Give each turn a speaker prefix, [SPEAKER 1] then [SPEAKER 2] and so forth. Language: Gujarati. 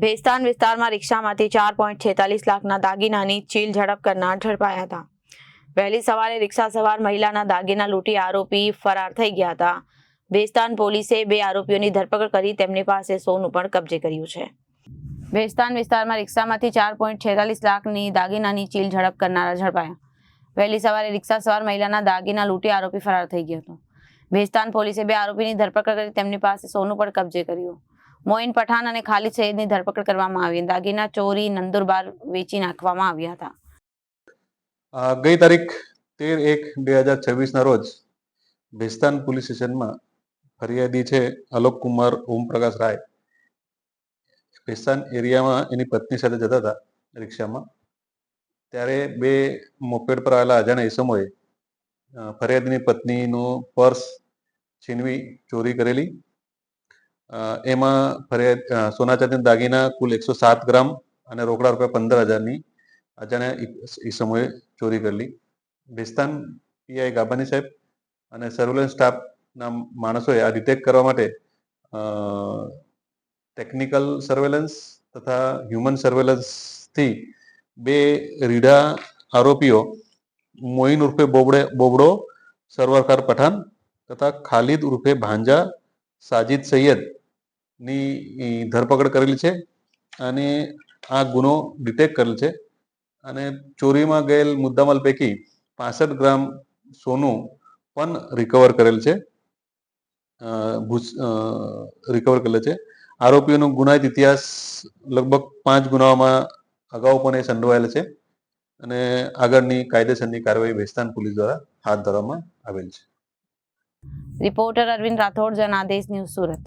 [SPEAKER 1] ભેસ્તાન વિસ્તારમાં રિક્ષામાંથી 4.46 લાખના દાગીનાની ચીલ ઝડપ કરનાર ઝડપાયા હતા। વહેલી સવારે રિક્ષા સવાર મહિલાના દાગીના લૂંટી આરોપી ફરાર થઈ ગયા હતા। ભેસ્તાન પોલીસે 2 આરોપીઓની ધરપકડ કરી તેમની પાસે સોનું પણ કબજે કર્યું છે। ભેસ્તાન વિસ્તારમાં રિક્ષામાંથી 4.46 લાખની દાગીનાની ચીલ ઝડપ કરનારા ઝડપાયા। વહેલી સવારે રિક્ષા સવાર મહિલાના દાગીના લૂંટી આરોપી ફરાર થઈ ગયો હતો। ભેસ્તાન પોલીસે 2 આરોપીની ધરપકડ કરી તેમની પાસે સોનું પણ કબજે કર્યું। મોઇન પઠાણ અને ખાલિદ સૈયદની ધરપકડ કરવામાં આવી। દાગીના ચોરી નંદુરબાર વેચી નાખવામાં આવ્યા હતા।
[SPEAKER 2] ગઈ તારીખ 13/1/2026 રોજ ભેસ્તાન પોલીસ સ્ટેશનમાં ફરિયાદી છે અલોક કુમાર ઓમપ્રકાશ રાય ભેસ્તાન એરિયામાં એની પત્ની સાથે જતા હતા રિક્ષામાં, ત્યારે 2 મોપેડ પર આવેલા અજાણ્યા ઈસમોએ ફરિયાદીની પત્નીનું પર્સ છીનવી ચોરી કરેલી। એમાં સોના ચાંદીના દાગીના કુલ 107 ગ્રામ અને રોકડા રૂપિયા 15,000ની અજાણ્યા ઈસમોએ ચોરી કરેલી। ભેસ્તાન પીઆઈ ગાબાની સાહેબ અને સર્વેલન્સ સ્ટાફના માણસોએ આ ડિટેક્ટ કરવા માટે ટેકનિકલ સર્વેલન્સ તથા હ્યુમન સર્વેલન્સથી 2 રીઢા આરોપીઓ મોઇન ઉર્ફે બોબડો સરવરકાર પઠાણ તથા ખાલિદ ઉર્ફે ભાંજા સાજિદ સૈયદની ધરપકડ કરેલી છે અને આ ગુનો ડિટેક્ટ કરેલ છે અને ચોરીમાં ગયેલ મુદ્દામાલ પૈકી 65 ગ્રામ સોનું પણ રિકવર કરેલ છે। આરોપીઓનો ગુનાહિત ઇતિહાસ લગભગ 5 ગુનાઓમાં અગાઉ પણ એ સંડોવાયેલ છે અને આગળની કાયદેસરની કાર્યવાહી ભેસ્તાન પોલીસ દ્વારા હાથ ધરવામાં આવેલ છે।
[SPEAKER 1] Reporter Arvind Rathod, Janadesh news, Surat.